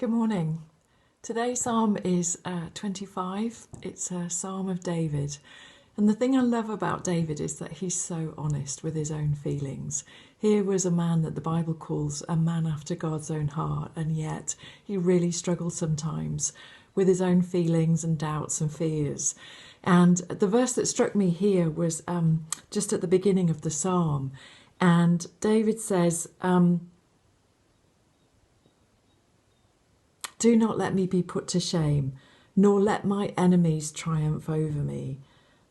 Good morning. Today's psalm is 25. It's a psalm of David. And the thing I love about David is that he's so honest with his own feelings. Here was a man that the Bible calls a man after God's own heart, and yet he really struggles sometimes with his own feelings and doubts and fears. And the verse that struck me here was just at the beginning of the psalm. And David says, "Do not let me be put to shame, nor let my enemies triumph over me."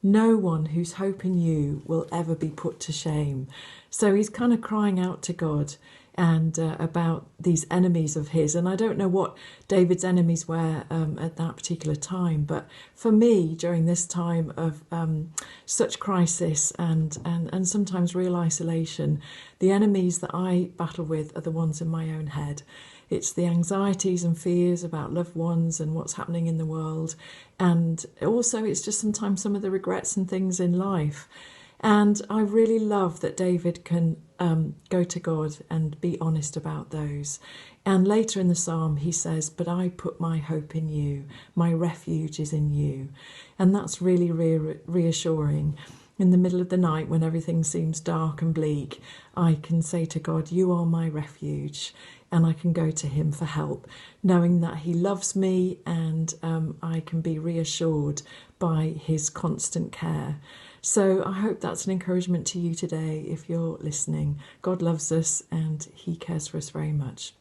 No one whose hope in you will ever be put to shame. So he's kind of crying out to God and about these enemies of his. And I don't know what David's enemies were at that particular time, but for me, during this time of such crisis and sometimes real isolation, the enemies that I battle with are the ones in my own head. It's the anxieties and fears about loved ones and what's happening in the world. And also it's just sometimes some of the regrets and things in life. And I really love that David can go to God and be honest about those. And later in the psalm, he says, "But I put my hope in you. My refuge is in you." And that's really reassuring. In the middle of the night, when everything seems dark and bleak, I can say to God, "You are my refuge." And I can go to him for help, knowing that he loves me, and I can be reassured by his constant care. So I hope that's an encouragement to you today if you're listening. God loves us and he cares for us very much.